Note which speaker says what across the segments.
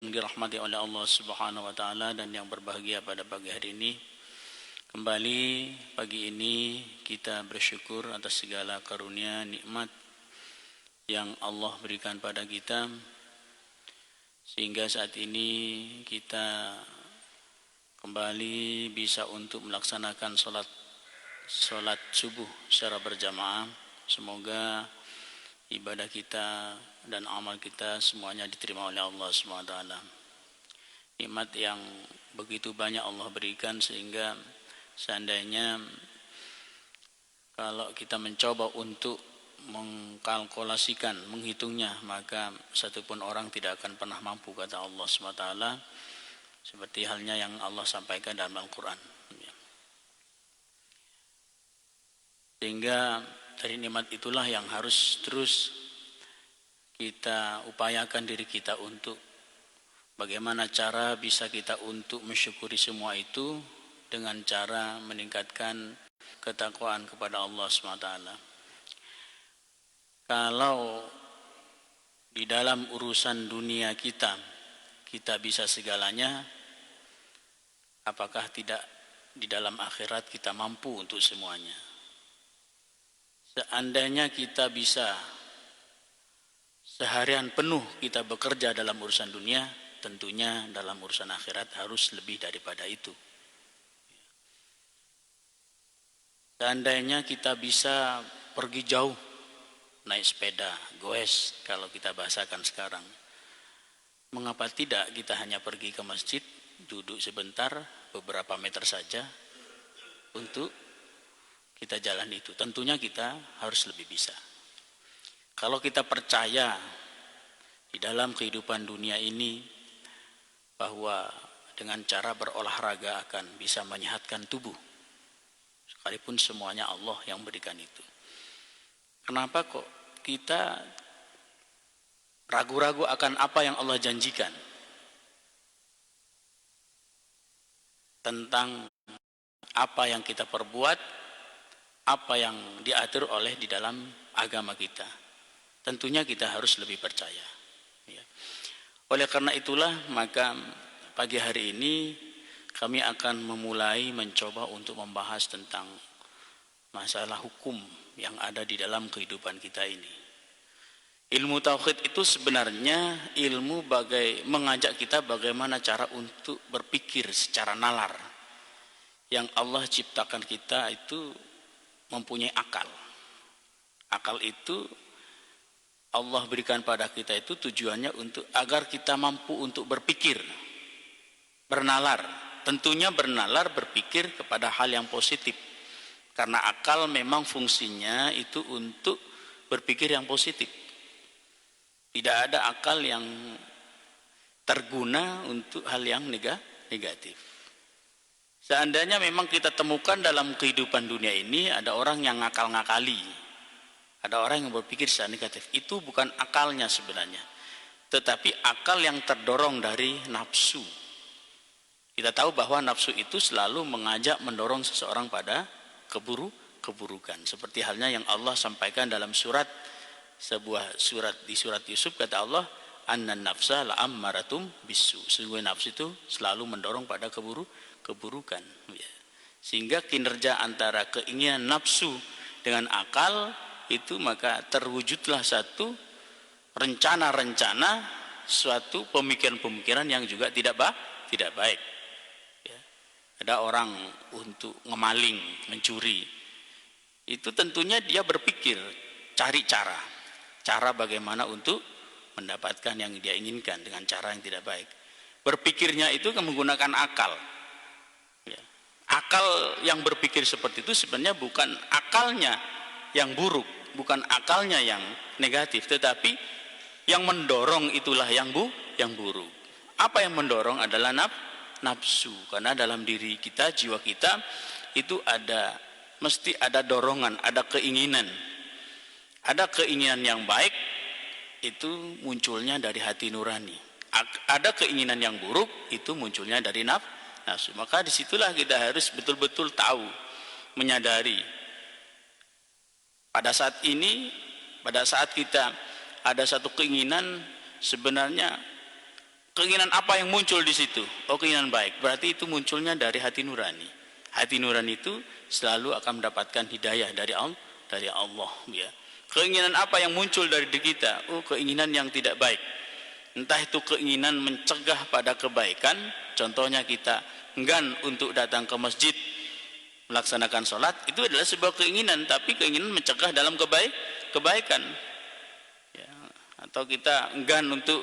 Speaker 1: dirahmati oleh Allah Subhanahu wa taala dan yang berbahagia pada pagi hari ini. Kembali pagi ini kita bersyukur atas segala karunia nikmat yang Allah berikan pada kita, sehingga saat ini kita kembali bisa untuk melaksanakan salat subuh secara berjamaah. Semoga ibadah kita dan amal kita semuanya diterima oleh Allah SWT. Nikmat yang begitu banyak Allah berikan, sehingga seandainya kalau kita mencoba untuk mengkalkulasikan, menghitungnya, maka satupun orang tidak akan pernah mampu, kata Allah SWT, seperti halnya yang Allah sampaikan dalam Al-Quran. Sehingga dari nikmat itulah yang harus terus kita upayakan diri kita untuk bagaimana cara bisa kita untuk mensyukuri semua itu dengan cara meningkatkan ketakwaan kepada Allah SWT. Kalau di dalam urusan dunia kita bisa segalanya, apakah tidak di dalam akhirat kita mampu untuk semuanya? Seandainya kita bisa seharian penuh kita bekerja dalam urusan dunia, tentunya dalam urusan akhirat harus lebih daripada itu. Seandainya kita bisa pergi jauh, naik sepeda, goes kalau kita bahasakan sekarang, mengapa tidak kita hanya pergi ke masjid, duduk sebentar, beberapa meter saja untuk kita jalan itu? Tentunya kita harus lebih bisa. Kalau kita percaya di dalam kehidupan dunia ini bahwa dengan cara berolahraga akan bisa menyehatkan tubuh, sekalipun semuanya Allah yang berikan itu, kenapa kok kita ragu-ragu akan apa yang Allah janjikan tentang apa yang kita perbuat, apa yang diatur oleh di dalam agama kita? Tentunya kita harus lebih percaya. Oleh karena itulah, maka pagi hari ini kami akan memulai mencoba untuk membahas tentang masalah hukum yang ada di dalam kehidupan kita ini. Ilmu tauhid itu sebenarnya ilmu mengajak kita bagaimana cara untuk berpikir secara nalar. Yang Allah ciptakan kita itu mempunyai akal. Akal itu Allah berikan pada kita itu tujuannya untuk agar kita mampu untuk berpikir, bernalar. Tentunya bernalar, berpikir kepada hal yang positif. Karena akal memang fungsinya itu untuk berpikir yang positif. Tidak ada akal yang terguna untuk hal yang negatif. Seandainya memang kita temukan dalam kehidupan dunia ini ada orang yang ngakal-ngakali, ada orang yang berpikir secara negatif, itu bukan akalnya sebenarnya, tetapi akal yang terdorong dari nafsu. Kita tahu bahwa nafsu itu selalu mengajak, mendorong seseorang pada keburukan. Seperti halnya yang Allah sampaikan dalam sebuah surat di surat Yusuf, kata Allah, annan nafsa la'ammaratum bisu. Sungguh nafsu itu selalu mendorong pada keburukan. Sehingga kinerja antara keinginan nafsu dengan akal itu, maka terwujudlah satu rencana-rencana, suatu pemikiran-pemikiran yang juga tidak baik. Ya. Ada orang untuk ngemaling, mencuri, itu tentunya dia berpikir, cari cara bagaimana untuk mendapatkan yang dia inginkan dengan cara yang tidak baik. Berpikirnya itu menggunakan akal. Ya. Akal yang berpikir seperti itu sebenarnya bukan akalnya yang buruk, bukan akalnya yang negatif, tetapi yang mendorong itulah yang buruk. Apa yang mendorong adalah nafsu. Karena dalam diri kita, jiwa kita itu mesti ada dorongan, ada keinginan. Ada keinginan yang baik, itu munculnya dari hati nurani. Ada keinginan yang buruk, itu munculnya dari nafsu. Maka disitulah kita harus betul-betul tahu, menyadari. Pada saat kita ada satu keinginan, sebenarnya keinginan apa yang muncul di situ? Oh, keinginan baik. Berarti itu munculnya dari hati nurani. Hati nurani itu selalu akan mendapatkan hidayah dari Allah, ya. Keinginan apa yang muncul dari diri kita? Oh, keinginan yang tidak baik. Entah itu keinginan mencegah pada kebaikan, contohnya kita enggan untuk datang ke masjid melaksanakan sholat, itu adalah sebuah keinginan, tapi keinginan mencegah dalam kebaikan, ya. Atau kita enggan untuk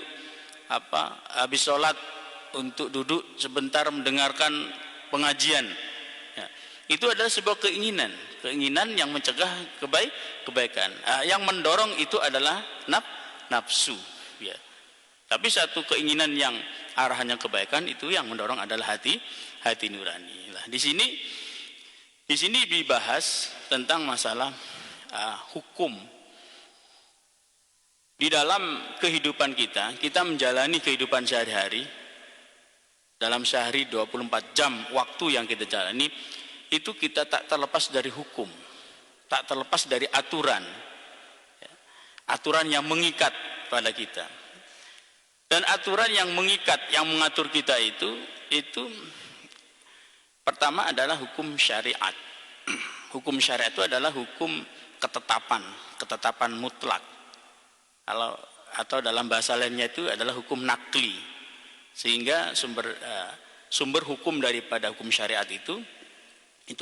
Speaker 1: habis sholat untuk duduk sebentar mendengarkan pengajian, ya. Itu adalah sebuah keinginan yang mencegah kebaikan. Yang mendorong itu adalah nafsu, ya. Tapi satu keinginan yang arahnya kebaikan, itu yang mendorong adalah hati nurani. Nah, di sini dibahas tentang masalah hukum di dalam kehidupan kita menjalani kehidupan sehari-hari. Dalam sehari 24 jam waktu yang kita jalani, itu kita tak terlepas dari hukum, tak terlepas dari aturan, ya. Aturan yang mengikat pada kita. Dan aturan yang mengikat, yang mengatur kita itu pertama adalah hukum syariat. Hukum syariat itu adalah hukum ketetapan mutlak. Atau dalam bahasa lainnya itu adalah hukum nakli. Sehingga sumber hukum daripada hukum syariat itu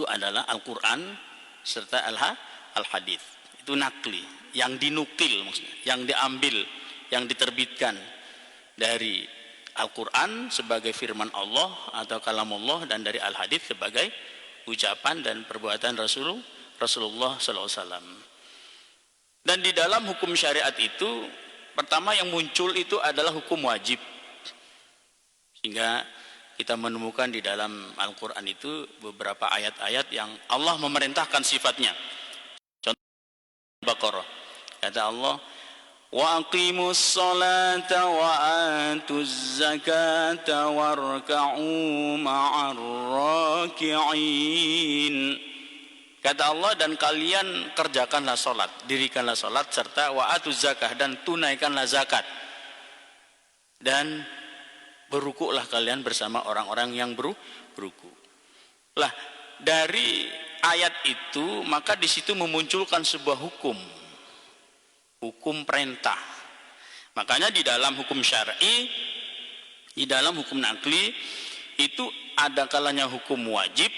Speaker 1: adalah Al-Quran serta Al-Hadith. Itu nakli, yang dinukil maksudnya, yang diambil, yang diterbitkan dari Al-Quran sebagai firman Allah atau kalam Allah, dan dari Al-Hadith sebagai ucapan dan perbuatan Rasulullah SAW. Dan di dalam hukum syariat itu, pertama yang muncul itu adalah hukum wajib. Sehingga kita menemukan di dalam Al-Quran itu beberapa ayat-ayat yang Allah memerintahkan sifatnya. Contoh Al-Baqarah, kata Allah, wa aqimus salata wa atuz zakata warka'u ma'ar raki'in. Kata Allah, dan kalian kerjakanlah salat, dirikanlah salat, serta wa atuz zakah, dan tunaikanlah zakat, dan berukuklah kalian bersama orang-orang yang beruku. Lah, dari ayat itu maka di situ memunculkan sebuah hukum perintah. Makanya di dalam hukum syar'i, di dalam hukum nakli itu ada kalanya hukum wajib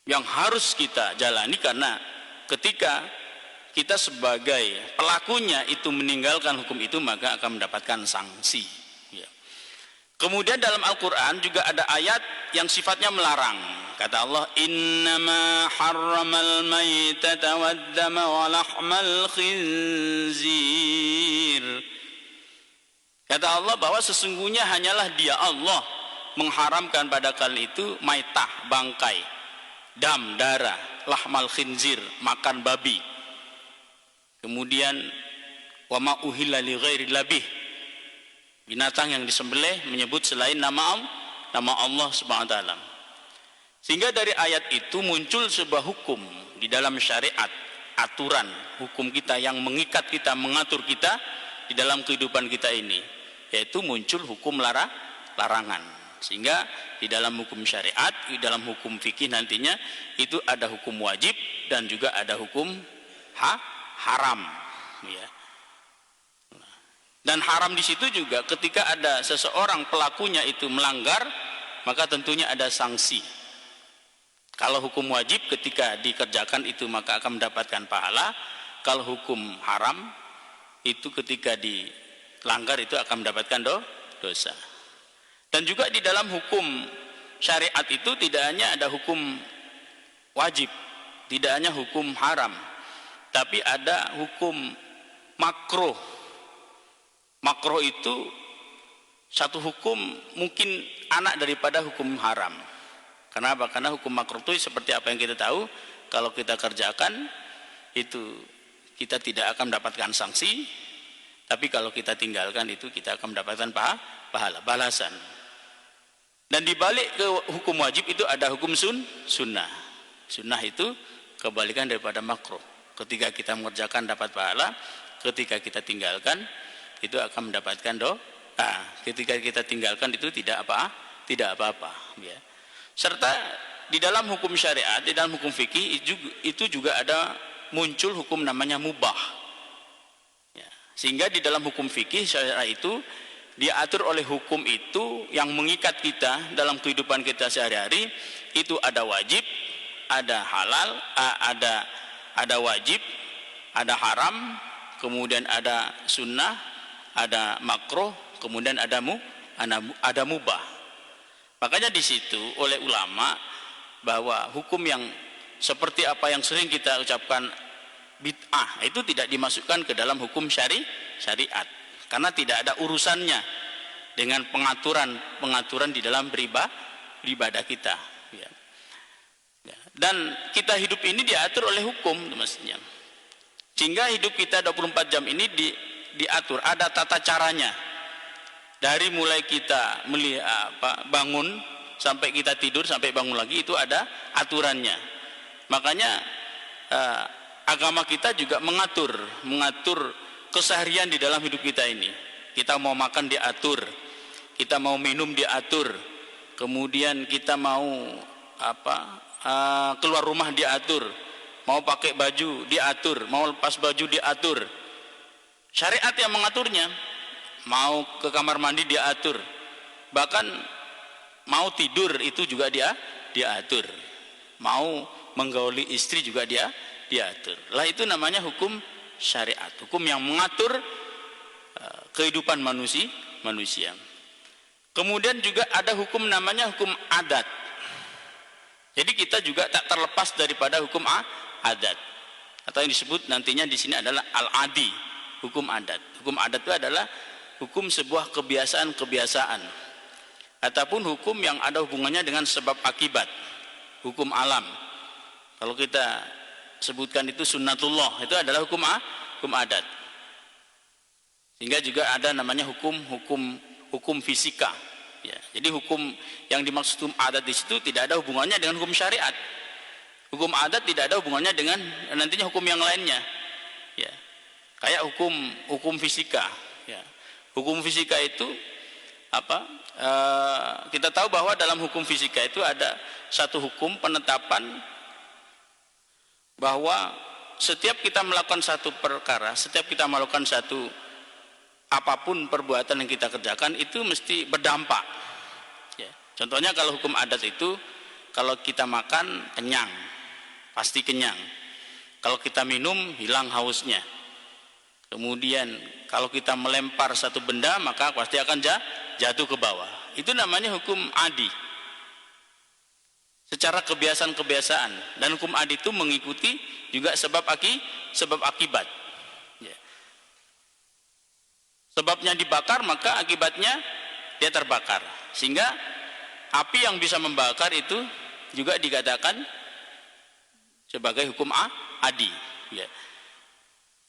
Speaker 1: yang harus kita jalani, karena ketika kita sebagai pelakunya itu meninggalkan hukum itu maka akan mendapatkan sanksi, ya. Kemudian dalam Al-Quran juga ada ayat yang sifatnya melarang. Kata Allah, innama harramal maytata waddama wa lahmal khinzir. Kata Allah bahwa sesungguhnya hanyalah Dia Allah mengharamkan pada kalian itu maitah, bangkai, dam, darah, lahmal khinzir, makan babi. Kemudian wa ma uhilla li ghairi labih, binatang yang disembelih menyebut selain nama Allah Subhanahu wa taala. Sehingga dari ayat itu muncul sebuah hukum di dalam syariat, aturan hukum kita yang mengikat kita, mengatur kita di dalam kehidupan kita ini, yaitu muncul hukum larangan. Sehingga di dalam hukum syariat, di dalam hukum fikih nantinya itu ada hukum wajib dan juga ada hukum haram, ya. Dan haram di situ juga ketika ada seseorang pelakunya itu melanggar, maka tentunya ada sanksi. Kalau hukum wajib ketika dikerjakan itu maka akan mendapatkan pahala. Kalau hukum haram itu ketika dilanggar itu akan mendapatkan dosa. Dan juga di dalam hukum syariat itu tidak hanya ada hukum wajib, tidak hanya hukum haram, tapi ada hukum makruh. Makruh itu satu hukum mungkin anak daripada hukum haram. Kenapa? Karena hukum makruh itu seperti apa yang kita tahu, kalau kita kerjakan itu kita tidak akan mendapatkan sanksi, tapi kalau kita tinggalkan itu kita akan mendapatkan pahala, balasan. Dan dibalik ke hukum wajib itu ada hukum sunnah. Sunnah itu kebalikan daripada makruh. Ketika kita mengerjakan dapat pahala, ketika kita tinggalkan itu akan mendapatkan ketika kita tinggalkan itu tidak apa-apa, ya. Serta di dalam hukum syariat, di dalam hukum fikih itu juga ada muncul hukum namanya mubah, ya. Sehingga di dalam hukum fikih syariat itu diatur oleh hukum itu yang mengikat kita dalam kehidupan kita sehari-hari. Itu ada wajib, ada halal, ada wajib, ada haram, kemudian ada sunnah, ada makruh, kemudian ada mubah. Makanya di situ oleh ulama bahwa hukum yang seperti apa yang sering kita ucapkan bid'ah itu tidak dimasukkan ke dalam hukum syariat, karena tidak ada urusannya dengan pengaturan di dalam beribadah kita, ya. Dan kita hidup ini diatur oleh hukum maksudnya, sehingga hidup kita 24 jam ini diatur, ada tata caranya. Dari mulai kita bangun sampai kita tidur sampai bangun lagi itu ada aturannya. Makanya agama kita juga mengatur keseharian di dalam hidup kita ini. Kita mau makan diatur, kita mau minum diatur, kemudian kita mau keluar rumah diatur, mau pakai baju diatur, mau lepas baju diatur. Syariat yang mengaturnya. Mau ke kamar mandi diatur, bahkan mau tidur itu juga diatur, mau menggauli istri juga diatur. Lah itu namanya hukum syariat, hukum yang mengatur kehidupan manusia. Kemudian juga ada hukum namanya hukum adat. Jadi kita juga tak terlepas daripada hukum adat, atau yang disebut nantinya di sini adalah al-adi, hukum adat. Hukum adat itu adalah hukum sebuah kebiasaan ataupun hukum yang ada hubungannya dengan sebab akibat, hukum alam. Kalau kita sebutkan itu sunnatullah, itu adalah hukum adat. Sehingga juga ada namanya hukum fisika, ya. Jadi hukum yang dimaksud hukum adat di situ tidak ada hubungannya dengan hukum syariat. Hukum adat tidak ada hubungannya dengan nantinya hukum yang lainnya, ya. Kayak hukum fisika, ya. Hukum fisika itu kita tahu bahwa dalam hukum fisika itu ada satu hukum penetapan bahwa setiap kita melakukan satu perkara, setiap kita melakukan satu apapun perbuatan yang kita kerjakan itu mesti berdampak, ya. Contohnya kalau hukum adat itu, kalau kita makan kenyang, pasti kenyang. Kalau kita minum hilang hausnya. Kemudian kalau kita melempar satu benda maka pasti akan jatuh ke bawah. Itu namanya hukum adi. Secara kebiasaan, dan hukum adi itu mengikuti juga sebab akibat. Ya. Sebabnya dibakar maka akibatnya dia terbakar. Sehingga api yang bisa membakar itu juga dikatakan sebagai hukum adi, ya.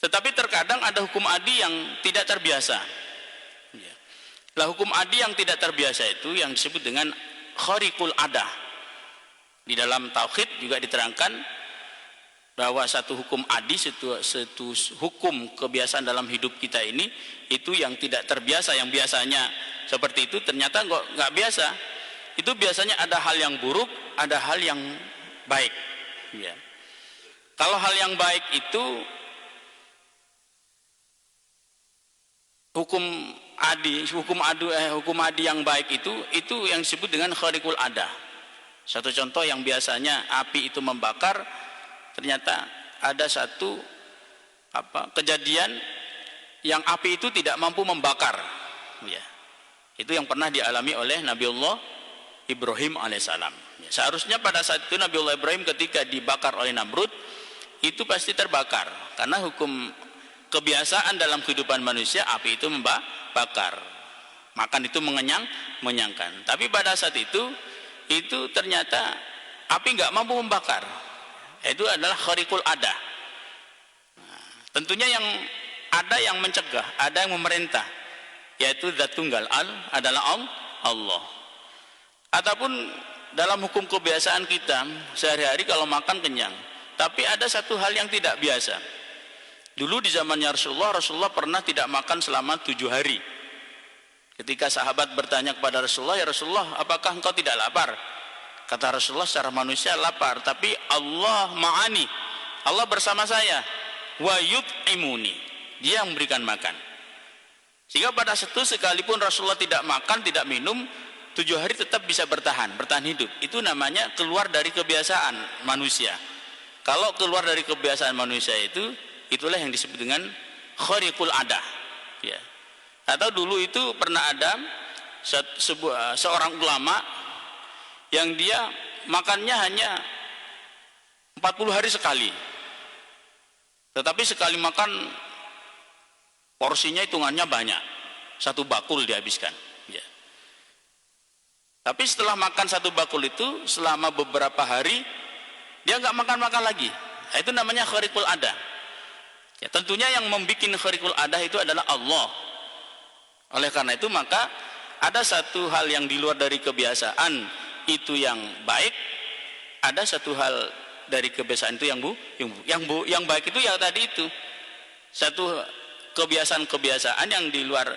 Speaker 1: Tetapi terkadang ada hukum adi yang tidak terbiasa, ya. Lah hukum adi yang tidak terbiasa itu yang disebut dengan khariqul adah. Di dalam tauhid juga diterangkan bahwa satu hukum adi, satu hukum kebiasaan dalam hidup kita ini itu yang tidak terbiasa, yang biasanya seperti itu ternyata nggak biasa. Itu biasanya ada hal yang buruk, ada hal yang baik, ya. Kalau hal yang baik itu hukum adi yang baik itu yang disebut dengan khariqul adah. Satu contoh yang biasanya api itu membakar, ternyata ada satu kejadian yang api itu tidak mampu membakar, ya. Itu yang pernah dialami oleh Nabiullah Ibrahim alaihissalam. Ya, seharusnya pada saat itu Nabiullah Ibrahim ketika dibakar oleh Namrud itu pasti terbakar, karena hukum kebiasaan dalam kehidupan manusia api itu membakar, makan itu mengenyangkan. Tapi pada saat itu ternyata api nggak mampu membakar. Itu adalah khariqul adah. Nah, tentunya yang ada yang mencegah, ada yang memerintah, yaitu Zat Tunggal adalah Allah. Ataupun dalam hukum kebiasaan kita sehari-hari kalau makan kenyang, tapi ada satu hal yang tidak biasa. Dulu di zamannya Rasulullah pernah tidak makan selama 7 hari. Ketika sahabat bertanya kepada Rasulullah, "Ya Rasulullah, apakah engkau tidak lapar?" Kata Rasulullah, "Secara manusia lapar, tapi Allah ma'ani, Allah bersama saya, wa yut'imuni, dia yang memberikan makan." Sehingga pada situ sekalipun Rasulullah tidak makan, tidak minum, 7 hari tetap bisa bertahan hidup. Itu namanya keluar dari kebiasaan manusia. Kalau keluar dari kebiasaan manusia itu, itulah yang disebut dengan khariqul adah, ya. Atau dulu itu pernah ada seorang ulama yang dia makannya hanya 40 hari sekali, tetapi sekali makan porsinya hitungannya banyak, 1 bakul dihabiskan, ya. Tapi setelah makan 1 bakul itu, selama beberapa hari dia nggak makan lagi. Nah, itu namanya khariqul adah, ya. Tentunya yang membuat khariqul adah itu adalah Allah. Oleh karena itu maka ada satu hal yang di luar dari kebiasaan itu yang baik, ada satu hal dari kebiasaan itu yang baik itu ya tadi itu satu kebiasaan yang di luar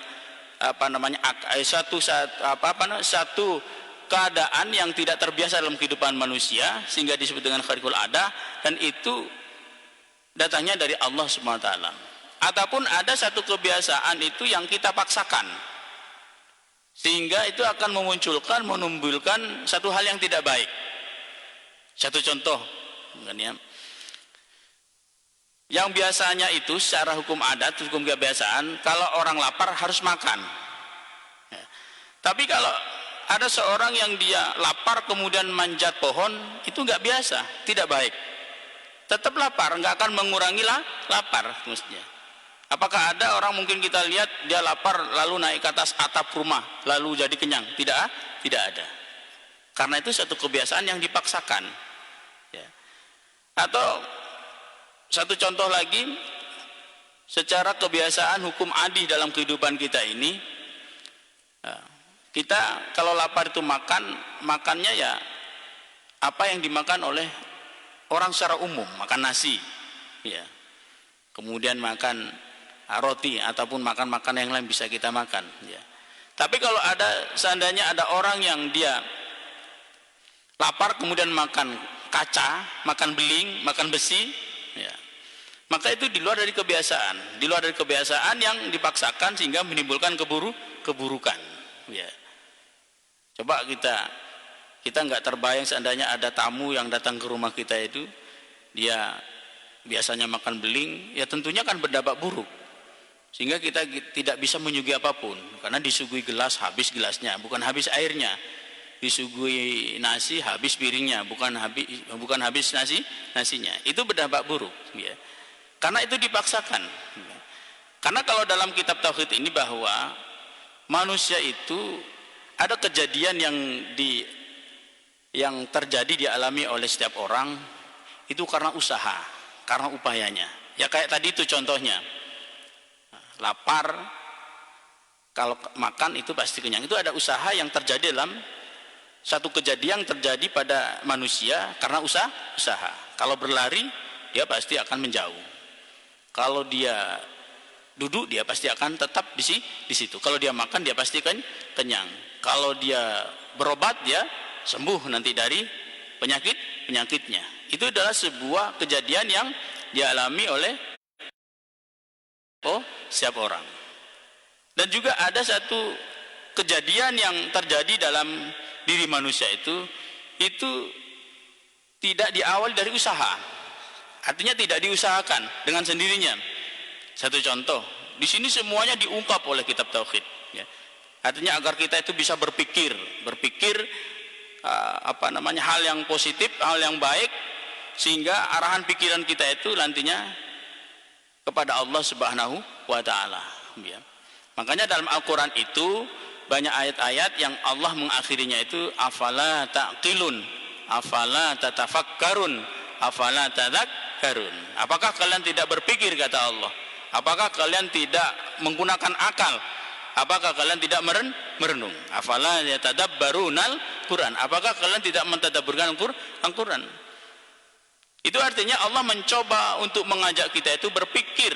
Speaker 1: satu keadaan yang tidak terbiasa dalam kehidupan manusia, sehingga disebut dengan khariqul adah, dan itu datangnya dari Allah Subhanahu wa taala. Ataupun ada satu kebiasaan itu yang kita paksakan, sehingga itu akan menimbulkan satu hal yang tidak baik. Satu contoh, yang biasanya itu secara hukum adat, hukum kebiasaan, kalau orang lapar harus makan. Tapi kalau ada seorang yang dia lapar kemudian manjat pohon, itu nggak biasa, tidak baik. Tetap lapar, nggak akan mengurangi lapar mestinya. Apakah ada orang mungkin kita lihat dia lapar lalu naik ke atas atap rumah lalu jadi kenyang? Tidak ada. Karena itu satu kebiasaan yang dipaksakan, ya. Atau satu contoh lagi, secara kebiasaan hukum adi dalam kehidupan kita ini, kita kalau lapar itu makannya ya apa yang dimakan oleh orang secara umum, makan nasi, ya. Kemudian makan roti ataupun makan yang lain bisa kita makan, ya. Tapi kalau seandainya ada orang yang dia lapar kemudian makan kaca, makan beling, makan besi, ya, maka itu di luar dari kebiasaan yang dipaksakan sehingga menimbulkan keburukan, ya. Coba kita nggak terbayang seandainya ada tamu yang datang ke rumah kita itu dia biasanya makan beling, ya tentunya kan berdampak buruk, sehingga kita tidak bisa menyuguhi apapun, karena disuguhi gelas habis gelasnya, bukan habis airnya. Disuguhi nasi habis piringnya, bukan habis nasinya. Itu berdampak buruk, ya. Karena itu dipaksakan, ya. Karena kalau dalam kitab tauhid ini bahwa manusia itu ada kejadian yang terjadi dialami oleh setiap orang itu karena usaha, karena upayanya. Ya kayak tadi itu contohnya. Lapar, kalau makan itu pasti kenyang. Itu ada usaha yang terjadi dalam satu kejadian yang terjadi pada manusia karena usaha. Kalau berlari dia pasti akan menjauh. Kalau dia duduk dia pasti akan tetap di situ. Kalau dia makan dia pasti kenyang. Kalau dia berobat dia sembuh nanti dari penyakitnya. Itu adalah sebuah kejadian yang dialami oleh setiap orang. Dan juga ada satu kejadian yang terjadi dalam diri manusia itu tidak diawali dari usaha. Artinya tidak diusahakan dengan sendirinya. Satu contoh, di sini semuanya diungkap oleh kitab tauhid, ya. Artinya agar kita itu bisa berpikir hal yang positif, hal yang baik, sehingga arahan pikiran kita itu nantinya kepada Allah Subhanahu wa taala, ya. Makanya dalam Al-Qur'an itu banyak ayat-ayat yang Allah mengakhirinya itu afala taqilun, afala tatafakkarun, afala tadzakkarun. Apakah kalian tidak berpikir, kata Allah? Apakah kalian tidak menggunakan akal? Apakah kalian tidak merenung? Afala yatadabbarunal Quran. Apakah kalian tidak mentadabburkan Al-Quran? Itu artinya Allah mencoba untuk mengajak kita itu berpikir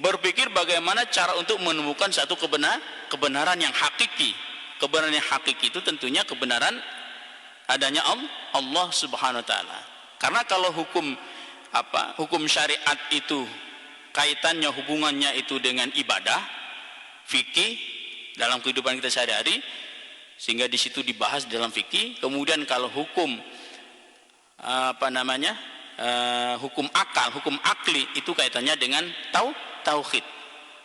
Speaker 1: Berpikir bagaimana cara untuk menemukan satu kebenaran yang hakiki. Kebenaran yang hakiki itu tentunya kebenaran adanya Allah Subhanahu wa taala. Karena kalau hukum syariat itu kaitannya, hubungannya itu dengan ibadah, fikih dalam kehidupan kita sehari-hari, sehingga di situ dibahas dalam fikih. Kemudian kalau hukum hukum akal, hukum akli itu kaitannya dengan tauhid.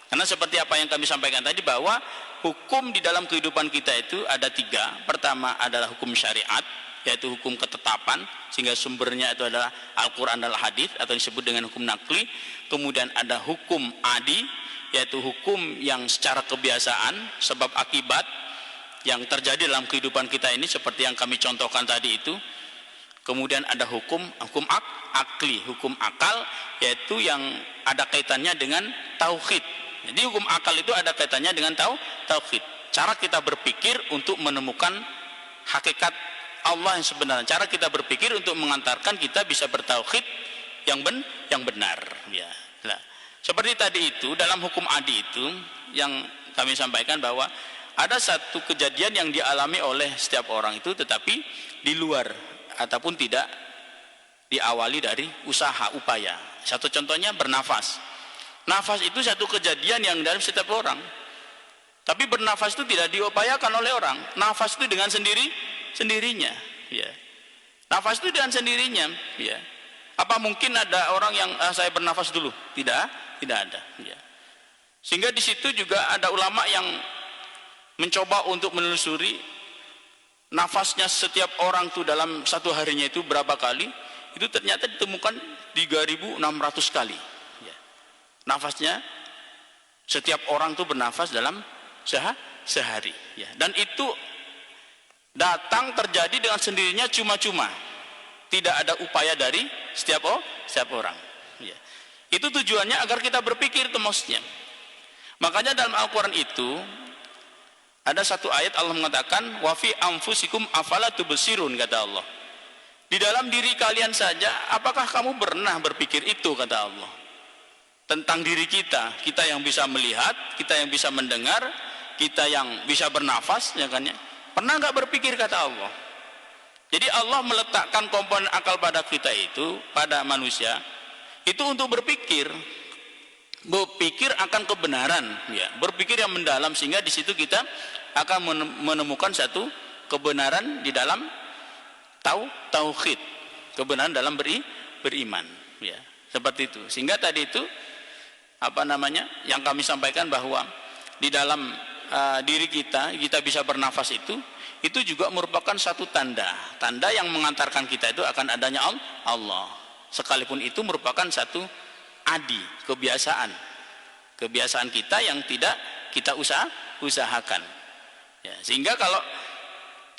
Speaker 1: Karena seperti apa yang kami sampaikan tadi, bahwa hukum di dalam kehidupan kita itu ada 3. Pertama adalah hukum syariat, yaitu hukum ketetapan, sehingga sumbernya itu adalah Al-Quran dan Al-Hadis atau disebut dengan hukum nakli. Kemudian ada hukum adi, yaitu hukum yang secara kebiasaan, sebab akibat yang terjadi dalam kehidupan kita ini seperti yang kami contohkan tadi itu. Kemudian ada hukum akli, hukum akal, yaitu yang ada kaitannya dengan tauhid. Jadi hukum akal itu ada kaitannya dengan tauhid. Cara kita berpikir untuk menemukan hakikat Allah yang sebenarnya. Cara kita berpikir untuk mengantarkan kita bisa bertauhid yang benar. Ya. Nah, seperti tadi itu dalam hukum adi itu yang kami sampaikan bahwa ada satu kejadian yang dialami oleh setiap orang itu, tetapi di luar ataupun tidak diawali dari usaha, upaya. Satu contohnya bernafas. Nafas itu satu kejadian yang dalam setiap orang. Tapi bernafas itu tidak diupayakan oleh orang. Nafas itu dengan sendirinya. Ya. Nafas itu dengan sendirinya. Ya. Apa mungkin ada orang yang saya bernafas dulu? Tidak ada. Ya. Sehingga di situ juga ada ulama yang mencoba untuk menelusuri nafasnya setiap orang tuh dalam satu harinya itu berapa kali. Itu ternyata ditemukan 3.600 kali ya. Nafasnya setiap orang tuh bernafas dalam sehari ya. Dan itu datang terjadi dengan sendirinya, cuma-cuma, tidak ada upaya dari setiap orang ya. Itu tujuannya agar kita berpikir itu maksudnya. Makanya dalam Al-Quran itu ada satu ayat Allah mengatakan, wa fi anfusikum afala tubsirun, kata Allah. Di dalam diri kalian saja, apakah kamu pernah berpikir itu, kata Allah. Tentang diri kita yang bisa melihat, kita yang bisa mendengar, kita yang bisa bernafas, ya kan ya. Pernah nggak berpikir, kata Allah. Jadi Allah meletakkan komponen akal pada kita itu, pada manusia, itu untuk berpikir akan kebenaran ya, berpikir yang mendalam, sehingga di situ kita akan menemukan satu kebenaran di dalam tauhid, kebenaran dalam beriman ya, seperti itu. Sehingga tadi itu yang kami sampaikan bahwa di dalam diri kita bisa bernafas itu juga merupakan satu tanda yang mengantarkan kita itu akan adanya Allah, sekalipun itu merupakan satu adi, kebiasaan kita yang tidak kita usahakan ya. Sehingga kalau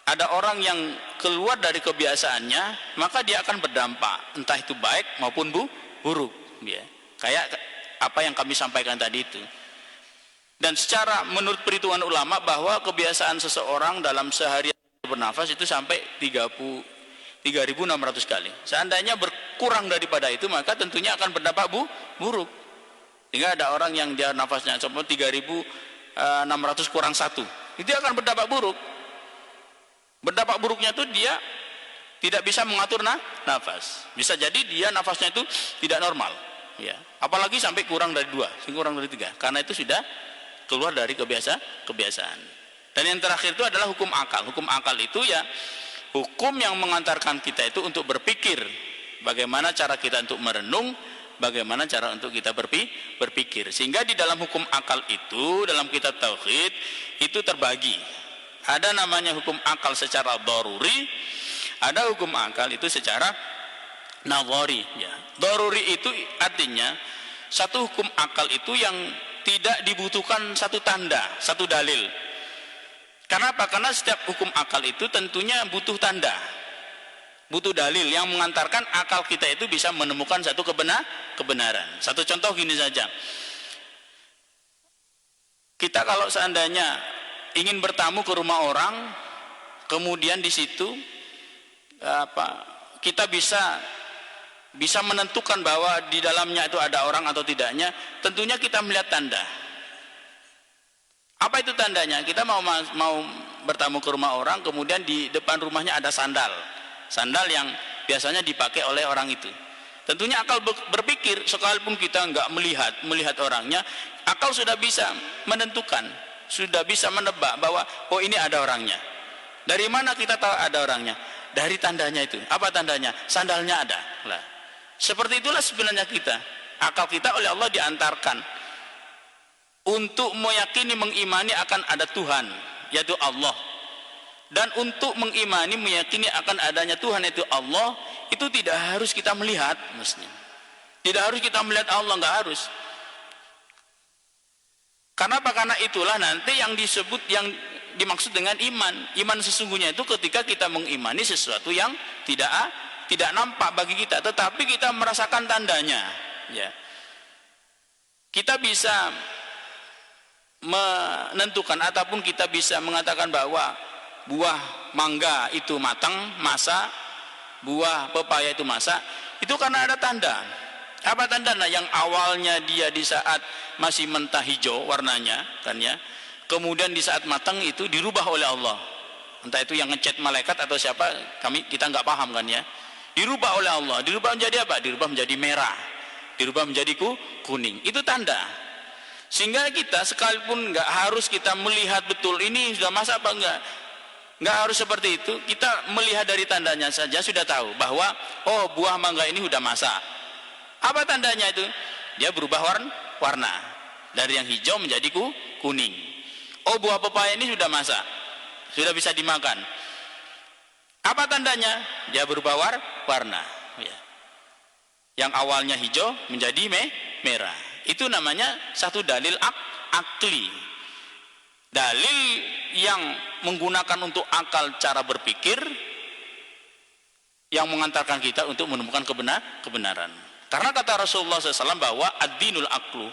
Speaker 1: ada orang yang keluar dari kebiasaannya, maka dia akan berdampak, entah itu baik maupun buruk ya. Kayak apa yang kami sampaikan tadi itu. Dan secara menurut perhitungan ulama, bahwa kebiasaan seseorang dalam sehari bernafas itu sampai 3.600 kali. Seandainya berkurang daripada itu, maka tentunya akan berdampak buruk. Sehingga ada orang yang dia nafasnya 3.600 kurang 1, itu akan berdampak buruk. Berdampak buruknya itu dia tidak bisa mengatur nafas. Bisa jadi dia nafasnya itu tidak normal ya. Apalagi sampai kurang dari 2, kurang dari 3, karena itu sudah keluar dari kebiasaan. Dan yang terakhir itu adalah hukum akal. Hukum akal itu ya hukum yang mengantarkan kita itu untuk berpikir, bagaimana cara kita untuk merenung, bagaimana cara untuk kita berpikir. Sehingga di dalam hukum akal itu, dalam kitab tauhid itu terbagi. Ada namanya hukum akal secara daruri, ada hukum akal itu secara nadhari ya. Daruri itu artinya satu hukum akal itu yang tidak dibutuhkan satu tanda, satu dalil. Kenapa? Karena setiap hukum akal itu tentunya butuh tanda, butuh dalil yang mengantarkan akal kita itu bisa menemukan satu kebenaran. Satu contoh gini saja. Kita kalau seandainya ingin bertamu ke rumah orang, kemudian di situ kita bisa bisa menentukan bahwa di dalamnya itu ada orang atau tidaknya, tentunya kita melihat tanda. Apa itu tandanya? Kita mau bertamu ke rumah orang, kemudian di depan rumahnya ada sandal yang biasanya dipakai oleh orang itu. Tentunya akal berpikir, sekalipun kita nggak melihat orangnya, akal sudah bisa menentukan, sudah bisa menebak bahwa oh ini ada orangnya. Dari mana kita tahu ada orangnya? Dari tandanya itu. Apa tandanya? Sandalnya ada. Lah, seperti itulah sebenarnya kita. Akal kita oleh Allah diantarkan untuk meyakini, mengimani akan ada Tuhan, yaitu Allah. Dan untuk mengimani, meyakini akan adanya Tuhan, yaitu Allah, itu tidak harus kita melihat, maksudnya. Tidak harus kita melihat Allah, nggak harus. Karena apa? Karena itulah nanti yang disebut, yang dimaksud dengan iman. Iman sesungguhnya itu ketika kita mengimani sesuatu yang tidak nampak bagi kita, tetapi kita merasakan tandanya. Ya. Kita bisa menentukan ataupun kita bisa mengatakan bahwa buah mangga itu matang, masak, buah pepaya itu masak, itu karena ada tanda. Apa tandanya? Yang awalnya dia di saat masih mentah hijau warnanya, kan ya, kemudian di saat matang itu dirubah oleh Allah. Entah itu yang ngecat malaikat atau siapa, kita nggak paham, kan ya. Dirubah oleh Allah. Dirubah menjadi apa? Dirubah menjadi merah, dirubah menjadi kuning. Itu tanda. Sehingga kita sekalipun nggak harus kita melihat betul ini sudah masak apa nggak harus seperti itu. Kita melihat dari tandanya saja sudah tahu bahwa oh, buah mangga ini sudah masak. Apa tandanya itu? Dia berubah warna dari yang hijau menjadi kuning. Oh, buah pepaya ini sudah masak, sudah bisa dimakan. Apa tandanya? Dia berubah warna, ya. Yang awalnya hijau menjadi merah. Itu namanya satu dalil akli. Dalil yang menggunakan untuk akal cara berpikir, yang mengantarkan kita untuk menemukan kebenaran. Karena kata Rasulullah SAW bahwa ad-dinul aklu,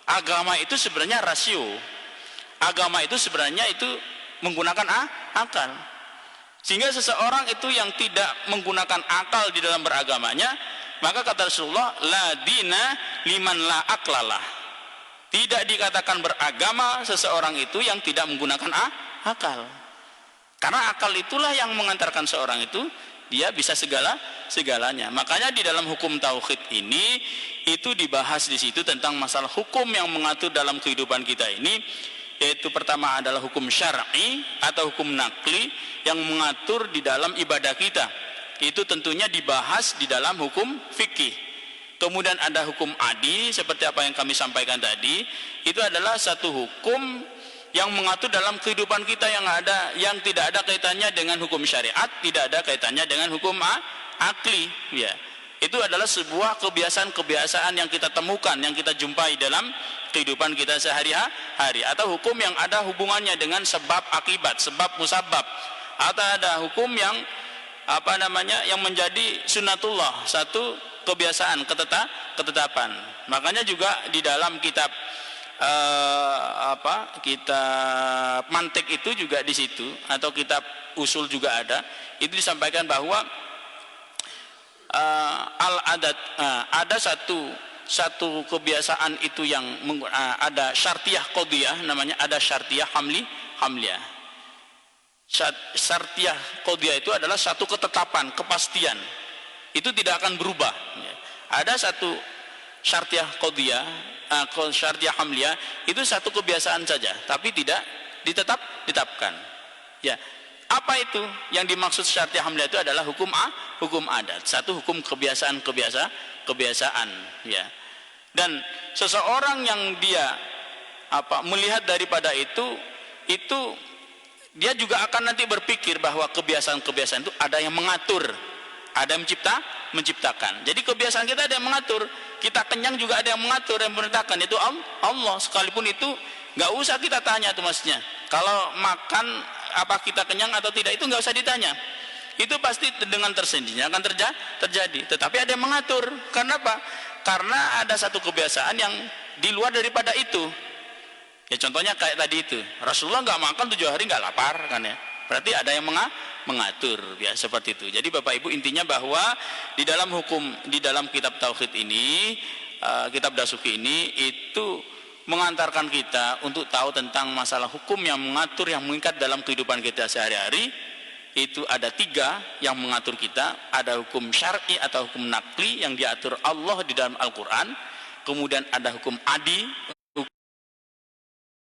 Speaker 1: agama itu sebenarnya rasio. Agama itu sebenarnya itu menggunakan akal. Sehingga seseorang itu yang tidak menggunakan akal di dalam beragamanya, maka kata Rasulullah, la dina liman la aklalah. Tidak dikatakan beragama seseorang itu yang tidak menggunakan akal. Karena akal itulah yang mengantarkan seorang itu dia bisa segalanya. Makanya di dalam hukum tauhid ini itu dibahas di situ tentang masalah hukum yang mengatur dalam kehidupan kita ini, yaitu pertama adalah hukum syar'i atau hukum nakli yang mengatur di dalam ibadah kita. Itu tentunya dibahas di dalam hukum fikih. Kemudian ada hukum adi seperti apa yang kami sampaikan tadi, itu adalah satu hukum yang mengatur dalam kehidupan kita yang tidak ada kaitannya dengan hukum syariat, tidak ada kaitannya dengan hukum akli, ya. Itu adalah sebuah kebiasaan-kebiasaan yang kita temukan, yang kita jumpai dalam kehidupan kita sehari-hari, atau hukum yang ada hubungannya dengan sebab akibat, sebab musabab, atau ada hukum yang yang menjadi sunnatullah, satu kebiasaan, ketetapan. Makanya juga di dalam kitab kitab mantik itu juga di situ, atau kitab usul juga itu disampaikan bahwa al-adat, ada satu kebiasaan itu yang ada syartiyah qadiyah, namanya ada syartiyah hamliyah. Syartiyah qadiyah itu adalah satu ketetapan, kepastian, itu tidak akan berubah. Ada satu syartiyah qadiyah, syartiyah hamliyah, itu satu kebiasaan saja, tapi tidak ditetapkan. Ya, apa itu yang dimaksud syartiyah hamliyah? Itu adalah hukum adat, satu hukum kebiasaan, ya. Dan seseorang yang dia melihat daripada itu dia juga akan nanti berpikir bahwa kebiasaan-kebiasaan itu ada yang mengatur, ada yang menciptakan. Jadi kebiasaan kita ada yang mengatur, kita kenyang juga ada yang mengatur, yang memerintahkan, itu Allah. Sekalipun itu nggak usah kita tanya tuh maksudnya. Kalau makan apa kita kenyang atau tidak itu nggak usah ditanya. Itu pasti dengan tersendirinya akan terjadi. Tetapi ada yang mengatur. Karena apa? Karena ada satu kebiasaan yang di luar daripada itu. Ya contohnya kayak tadi itu, Rasulullah nggak makan 7 hari nggak lapar, kan ya. Berarti ada yang mengatur, ya seperti itu. Jadi Bapak Ibu, intinya bahwa di dalam kitab tauhid ini, kitab Dasuki ini itu mengantarkan kita untuk tahu tentang masalah hukum yang mengatur, yang mengikat dalam kehidupan kita sehari-hari. Itu ada 3 yang mengatur kita. Ada hukum syar'i atau hukum nakli yang diatur Allah di dalam Al-Quran. Kemudian ada hukum adi,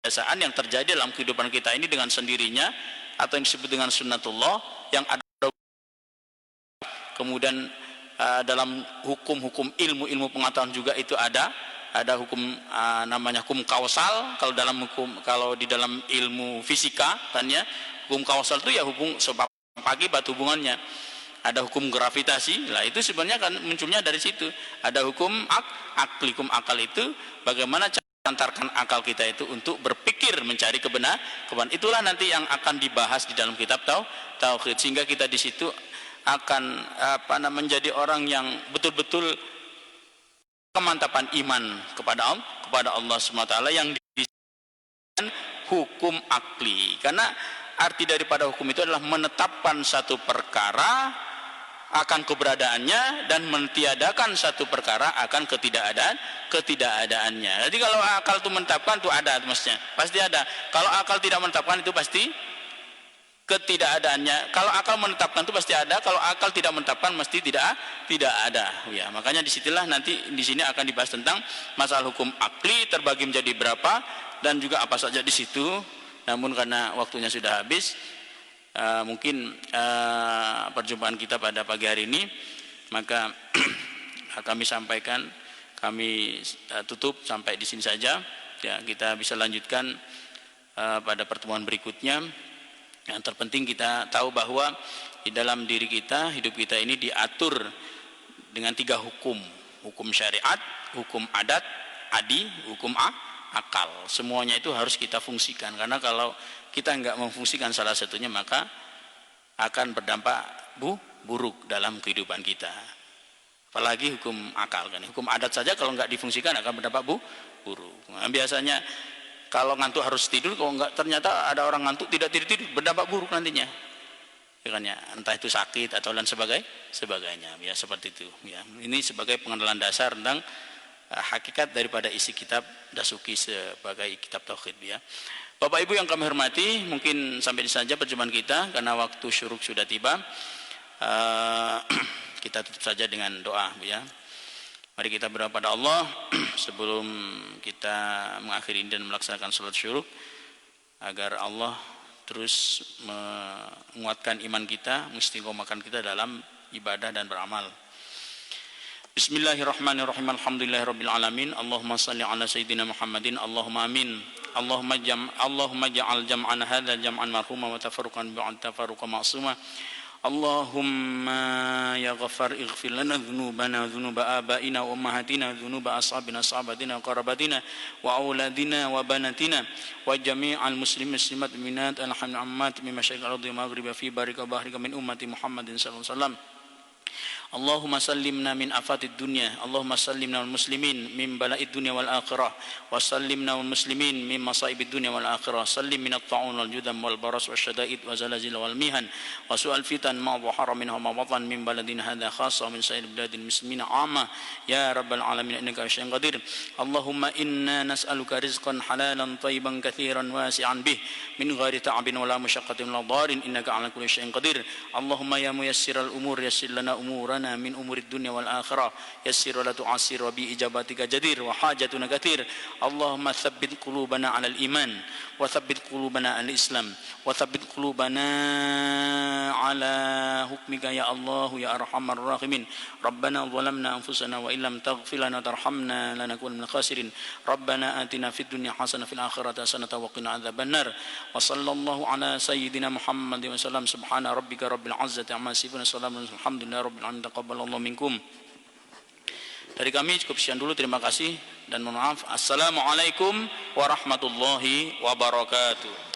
Speaker 1: kebiasaan yang terjadi dalam kehidupan kita ini dengan sendirinya, atau yang disebut dengan sunnatullah, yang ada. Kemudian dalam hukum-hukum ilmu pengetahuan juga itu ada hukum namanya hukum kausal. Kalau di dalam ilmu fisika kan ya, hukum kausal itu ya hukum sebab akibat hubungannya. Ada hukum gravitasi, lah itu sebenarnya kan munculnya dari situ. Ada hukum akli, hukum akal itu bagaimana cara mengantarkan akal kita itu untuk berpikir mencari kebenaran. Itulah nanti yang akan dibahas di dalam kitab tauhid, sehingga kita di situ akan menjadi orang yang betul-betul kemantapan iman kepada Allah SWT yang disebutkan hukum akli. Karena arti daripada hukum itu adalah menetapkan satu perkara akan keberadaannya dan mentiadakan satu perkara akan ketidakadaannya. Jadi kalau akal itu menetapkan itu ada, maksudnya pasti ada. Kalau akal tidak menetapkan itu pasti ketidakadaannya. Kalau akal menetapkan itu pasti ada. Kalau akal tidak menetapkan mesti tidak ada. Ya, makanya disitulah nanti di sini akan dibahas tentang masalah hukum akli terbagi menjadi berapa dan juga apa saja di situ. Namun karena waktunya sudah habis, mungkin perjumpaan kita pada pagi hari ini, maka kami sampaikan, kami tutup sampai di sini saja. Ya, kita bisa lanjutkan pada pertemuan berikutnya. Yang terpenting kita tahu bahwa di dalam diri kita, hidup kita ini diatur dengan 3 hukum: hukum syariat, hukum adat, adi, hukum akal. Semuanya itu harus kita fungsikan, karena kalau kita enggak memfungsikan salah satunya maka akan berdampak buruk dalam kehidupan kita. Apalagi hukum akal kan. Hukum adat saja kalau enggak difungsikan akan berdampak buruk. Nah, biasanya kalau ngantuk harus tidur, kalau enggak ternyata ada orang ngantuk tidak tidur, berdampak buruk nantinya. Ya kan ya, entah itu sakit atau lain sebagainya. Ya seperti itu. Ya, ini sebagai pengenalan dasar tentang hakikat daripada isi kitab Dasuki sebagai kitab tauhid ya. Bapak Ibu yang kami hormati, mungkin sampai di saja perjumpaan kita karena waktu syuruk sudah tiba. Kita tutup saja dengan doa ya. Mari kita berdoa pada Allah sebelum kita mengakhiri dan melaksanakan salat syuruk, agar Allah terus menguatkan iman kita, mengistiqomahkan kita dalam ibadah dan beramal. Bismillahirrahmanirrahim. Alhamdulillahirabbil alamin. Allahumma shalli ala sayyidina Muhammadin. Allahumma amin. Allahumma ja'al jam'ana hadzal jam'an marhuma wa tafarruqan ba'd tafarruqa ma'suma. Allahumma ya Ghaffar ighfir lana dhunubana dhunuba abaina wa ummahatina dhunuba ashabina sahabatina qarabatina wa auladina wa banatina wa jami'al muslimin muslimat minat alhamdulillah mimma syaikh al-ardi maghriba fi barika bahrika min ummati Muhammadin sallallahu alaihi wasallam. Allahumma sallimna min afatid dunya, Allahumma sallimna wal muslimin min bala'id dunya wal akhirah, wa sallimna wal muslimin min masaibid dunya wal akhirah. Sallim min at-ta'un wal judam wal baras wasyada'id wa zalazil wal mihan wa su'al fitan ma dhahara minha ma batan min baladin hadha khassa min sa'ir biladil muslimin 'amma ya rabbal alamin innaka syai'un qadir. Allahumma inna nas'aluka rizqan halalan thayyiban katsiran wasi'an bih min ghairi ta'abin wala musyaqqatin wala dharin innaka 'ala kulli syai'in qadir. Allahumma ya muyassiral umur yassir lana umurana min umurid dunya wal akhirah yassir wa la tu'assir wa bi ijabatika jadir wa hajatuna katsir. Allahumma tsabbit qulubana 'alal iman wa tsabbit qulubana 'alal islam wa tsabbit qulubana 'ala hukmika ya Allah ya arhamar rahimin. Rabbana zalamna anfusana wa illam taghfir lana tarhamna lanakunanna minal khasirin. Rabbana atina fid dunya hasanah fil akhirati hasanah wa qina adzabannar. Wa sallallahu ala sayyidina Muhammad wa sallam. Subhana rabbika rabbil izzati amma yasifun. Assalamu alhamdulillahi rabbil alamin. Taqabbalallahu minkum. Dari kami cukup sekian dulu, terima kasih dan mohon maaf. Assalamualaikum warahmatullahi wabarakatuh.